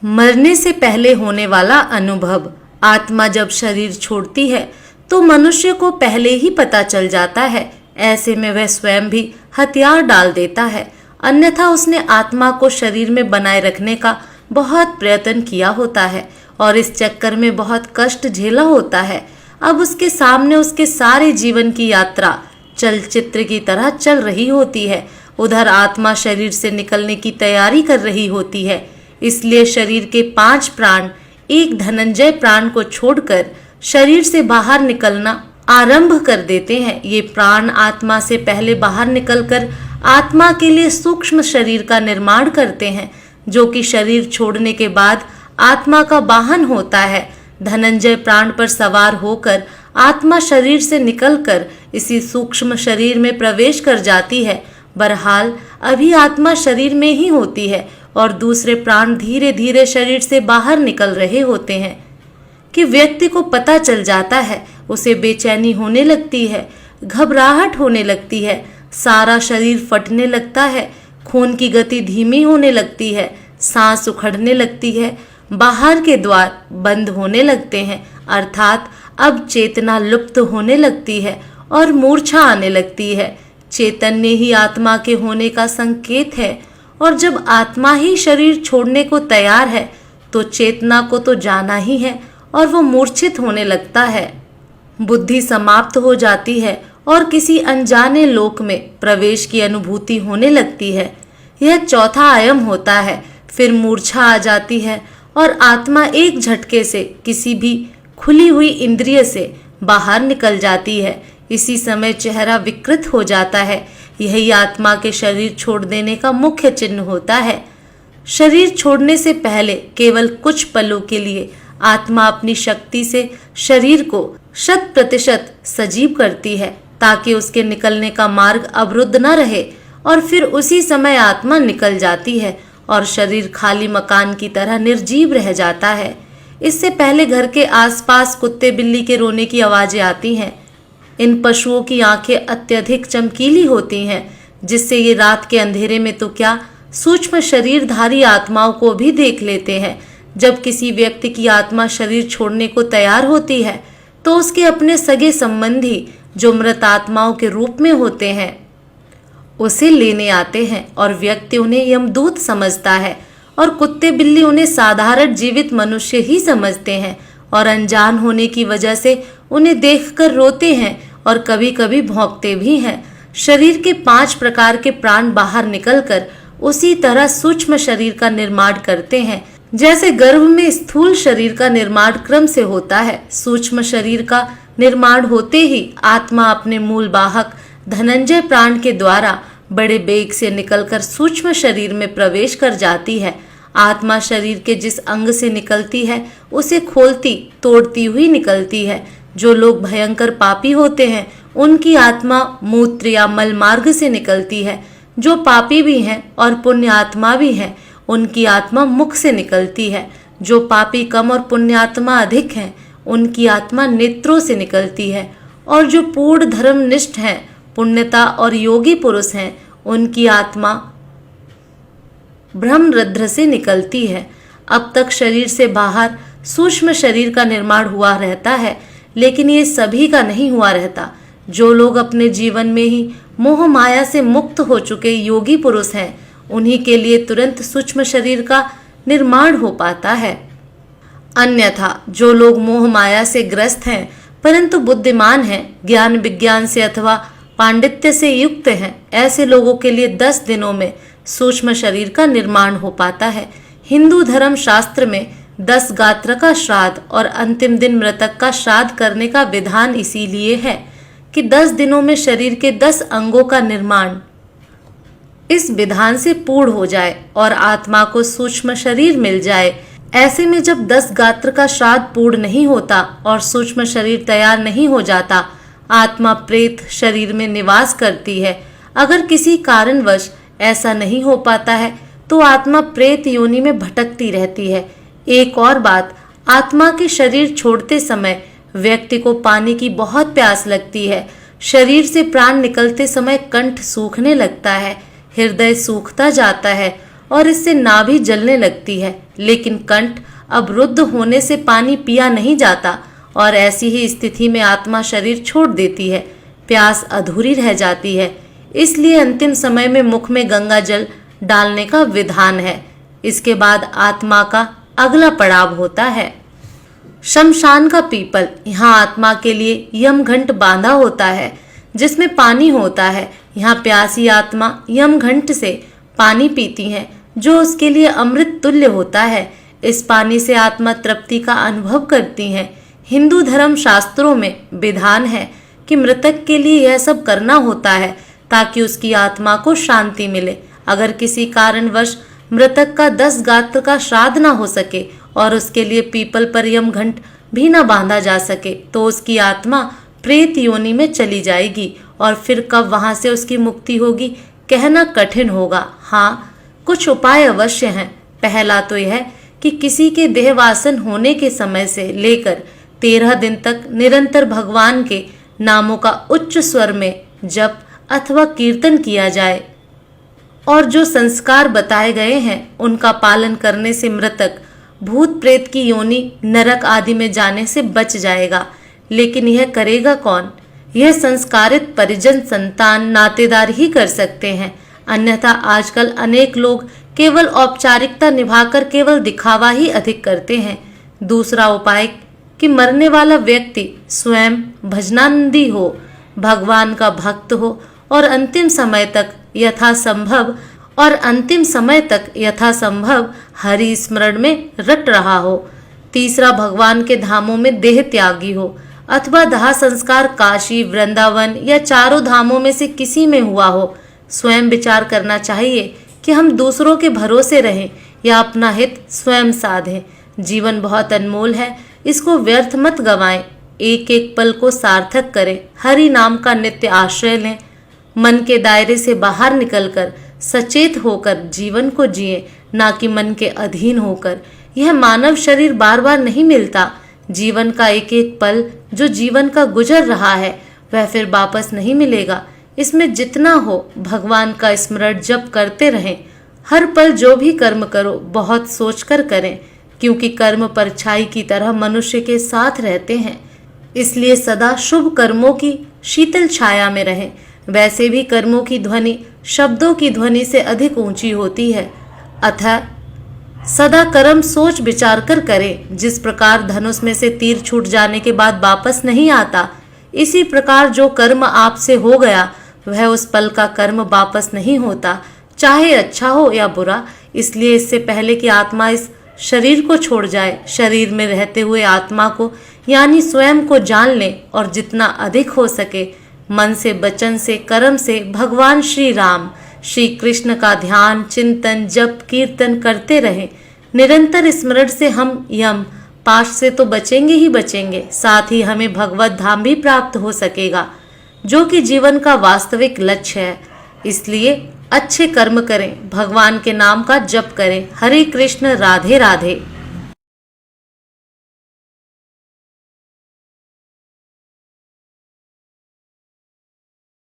मरने से पहले होने वाला अनुभव। आत्मा जब शरीर छोड़ती है तो मनुष्य को पहले ही पता चल जाता है। ऐसे में वह स्वयं भी हथियार डाल देता है, अन्यथा उसने आत्मा को शरीर में बनाए रखने का बहुत प्रयत्न किया होता है और इस चक्कर में बहुत कष्ट झेला होता है। अब उसके सामने उसके सारे जीवन की यात्रा चलचित्र की तरह चल रही होती है। उधर आत्मा शरीर से निकलने की तैयारी कर रही होती है। इसलिए शरीर के 5 प्राण एक धनंजय प्राण को छोड़कर शरीर से बाहर निकलना आरंभ कर देते हैं। ये प्राण आत्मा से पहले बाहर निकलकर आत्मा के लिए सूक्ष्म शरीर का निर्माण करते हैं, जो कि शरीर छोड़ने के बाद आत्मा का वाहन होता है। धनंजय प्राण पर सवार होकर आत्मा शरीर से निकलकर इसी सूक्ष्म शरीर में प्रवेश कर जाती है। बहरहाल अभी आत्मा शरीर में ही होती है और दूसरे प्राण धीरे धीरे शरीर से बाहर निकल रहे होते हैं कि व्यक्ति को पता चल जाता है। उसे बेचैनी होने लगती है, घबराहट होने लगती है, सारा शरीर फटने लगता है, खून की गति धीमी होने लगती है, सांस उखड़ने लगती है, बाहर के द्वार बंद होने लगते हैं, अर्थात अब चेतना लुप्त होने लगती है और मूर्छा आने लगती है। चैतन्य ही आत्मा के होने का संकेत है और जब आत्मा ही शरीर छोड़ने को तैयार है तो चेतना को तो जाना ही है और वो मूर्छित होने लगता है। बुद्धि समाप्त हो जाती है और किसी अनजाने लोक में प्रवेश की अनुभूति होने लगती है। यह चौथा आयाम होता है। फिर मूर्छा आ जाती है और आत्मा एक झटके से किसी भी खुली हुई इंद्रिय से बाहर निकल जाती है। इसी समय चेहरा विकृत हो जाता है। यही आत्मा के शरीर छोड़ देने का मुख्य चिन्ह होता है। शरीर छोड़ने से पहले केवल कुछ पलों के लिए आत्मा अपनी शक्ति से शरीर को 100% सजीव करती है ताकि उसके निकलने का मार्ग अवरुद्ध न रहे और फिर उसी समय आत्मा निकल जाती है और शरीर खाली मकान की तरह निर्जीव रह जाता है। इससे पहले घर के आसपास कुत्ते बिल्ली के रोने की आवाजें आती हैं। इन पशुओं की आंखें अत्यधिक चमकीली होती हैं, जिससे ये रात के अंधेरे में तो क्या सूक्ष्म शरीरधारी आत्माओं को भी देख लेते हैं। जब किसी व्यक्ति की आत्मा शरीर छोड़ने को तैयार होती है तो उसके अपने सगे संबंधी जो मृत आत्माओं के रूप में होते हैं उसे लेने आते हैं और व्यक्ति उन्हें यमदूत समझता है और कुत्ते बिल्ली उन्हें साधारण जीवित मनुष्य ही समझते हैं और अनजान होने की वजह से उन्हें देखकर रोते हैं और कभी कभी भौंकते भी हैं। शरीर के 5 प्रकार के प्राण बाहर निकलकर उसी तरह सूक्ष्म शरीर का निर्माण करते हैं जैसे गर्भ में स्थूल शरीर का निर्माण क्रम से होता है। सूक्ष्म शरीर का निर्माण होते ही आत्मा अपने मूल वाहक धनंजय प्राण के द्वारा बड़े वेग से निकलकर सूक्ष्म शरीर में प्रवेश कर जाती है। आत्मा शरीर के जिस अंग से निकलती है उसे खोलती तोड़ती हुई निकलती है। जो लोग भयंकर पापी होते हैं उनकी आत्मा मूत्र या मल मार्ग से निकलती है। जो पापी भी हैं और पुण्य आत्मा भी हैं उनकी आत्मा मुख से निकलती है। जो पापी कम और पुण्यात्मा अधिक हैं उनकी आत्मा नेत्रों से निकलती है और जो पूर्ण धर्मनिष्ठ हैं, पुण्यता और योगी पुरुष हैं उनकी आत्मा ब्रह्मरंध्र से निकलती है। अब तक शरीर से बाहर सूक्ष्म शरीर का निर्माण हुआ रहता है, लेकिन ये सभी का नहीं हुआ रहता। जो लोग अपने जीवन में ही मोह माया से मुक्त हो चुके योगी पुरुष हैं उन्हीं के लिए तुरंत सूक्ष्म शरीर का निर्माण हो पाता है। अन्यथा जो लोग मोह माया से ग्रस्त हैं परंतु बुद्धिमान हैं, ज्ञान विज्ञान से अथवा पांडित्य से युक्त हैं, ऐसे लोगों के लिए 10 दिनों में सूक्ष्म शरीर का निर्माण हो पाता है। हिंदू धर्म शास्त्र में 10 गात्र का श्राद्ध और अंतिम दिन मृतक का श्राद्ध करने का विधान इसीलिए है कि 10 दिनों में शरीर के 10 अंगों का निर्माण इस विधान से पूर्ण हो जाए और आत्मा को सूक्ष्म शरीर मिल जाए। ऐसे में जब 10 गात्र का श्राद्ध पूर्ण नहीं होता और सूक्ष्म शरीर तैयार नहीं हो जाता, आत्मा प्रेत शरीर में निवास करती है। अगर किसी कारणवश ऐसा नहीं हो पाता है तो आत्मा प्रेत योनि में भटकती रहती है। एक और बात, आत्मा के शरीर छोड़ते समय व्यक्ति को पानी की बहुत प्यास लगती है। शरीर से प्राण निकलते समय कंठ सूखने लगता है, हृदय सूखता जाता है और इससे नाभि जलने लगती है, लेकिन कंठ अवरुद्ध होने से पानी पिया नहीं जाता और ऐसी ही स्थिति में आत्मा शरीर छोड़ देती है। प्यास अधूरी रह जाती है, इसलिए अंतिम समय में मुख में गंगा जल डालने का विधान है। इसके बाद आत्मा का अगला पड़ाव होता है शमशान का पीपल। यहाँ आत्मा के लिए यमघंट बांधा होता है जिसमें पानी होता है। यहाँ प्यासी आत्मा यमघंट से पानी पीती है जो उसके लिए अमृत तुल्य होता है। इस पानी से आत्मा तृप्ति का अनुभव करती है। हिंदू धर्म शास्त्रों में विधान है कि मृतक के लिए यह सब करना होता है ताकि उसकी आत्मा को शांति मिले। अगर किसी कारणवश मृतक का 10 गात्र का श्राद्ध न हो सके और उसके लिए पीपल पर यमघंट भी न बांधा जा सके तो उसकी आत्मा प्रेत योनि में चली जाएगी और फिर कब वहां से उसकी मुक्ति होगी कहना कठिन होगा। हाँ, कुछ उपाय अवश्य हैं। पहला तो यह कि किसी के देहवासन होने के समय से लेकर 13 दिन तक निरंतर भगवान के नामों का उच्च स्वर में जप अथवा कीर्तन किया जाए और जो संस्कार बताए गए हैं उनका पालन करने से मृतक भूत प्रेत की योनि नरक आदि में जाने से बच जाएगा। लेकिन यह करेगा कौन? यह संस्कारित परिजन, संतान, नातेदार ही कर सकते हैं। अन्यथा आजकल अनेक लोग केवल औपचारिकता निभाकर केवल दिखावा ही अधिक करते हैं। दूसरा उपाय कि मरने वाला व्यक्ति स्वयं भजनानंदी हो, भगवान का भक्त हो और अंतिम समय तक यथासंभव हरि स्मरण में रट रहा हो। तीसरा, भगवान के धामों में देह त्यागी हो अथवा दाह संस्कार काशी, वृंदावन या चारों धामों में से किसी में हुआ हो। स्वयं विचार करना चाहिए कि हम दूसरों के भरोसे रहें या अपना हित स्वयं साधें। जीवन बहुत अनमोल है, इसको व्यर्थ मत गंवाएं। एक एक पल को सार्थक करें। हरि नाम का नित्य आश्रय लें। मन के दायरे से बाहर निकलकर सचेत होकर जीवन को जिए, ना कि मन के अधीन होकर। यह मानव शरीर बार बार नहीं मिलता। जीवन का एक एक पल जो जीवन का गुजर रहा है वह फिर वापस नहीं मिलेगा। इसमें जितना हो भगवान का स्मरण जप करते रहें। हर पल जो भी कर्म करो बहुत सोचकर करें, क्योंकि कर्म परछाई की तरह मनुष्य के साथ रहते हैं। इसलिए सदा शुभ कर्मों की शीतल छाया में रहें। वैसे भी कर्मों की ध्वनि शब्दों की ध्वनि से अधिक ऊंची होती है। अतः सदा कर्म सोच विचार कर करें। जिस प्रकार धनुष में से तीर छूट जाने के बाद वापस नहीं आता, इसी प्रकार जो कर्म आपसे हो गया वह उस पल का कर्म वापस नहीं होता, चाहे अच्छा हो या बुरा। इसलिए इससे पहले कि आत्मा इस शरीर को छोड़ जाए, शरीर में रहते हुए आत्मा को यानी स्वयं को जान ले और जितना अधिक हो सके मन से, वचन से, कर्म से भगवान श्री राम, श्री कृष्ण का ध्यान, चिंतन, जप, कीर्तन करते रहें। निरंतर स्मरण से हम यम पाश से तो बचेंगे ही बचेंगे, साथ ही हमें भगवत धाम भी प्राप्त हो सकेगा, जो कि जीवन का वास्तविक लक्ष्य है। इसलिए अच्छे कर्म करें, भगवान के नाम का जप करें। हरे कृष्ण, राधे राधे।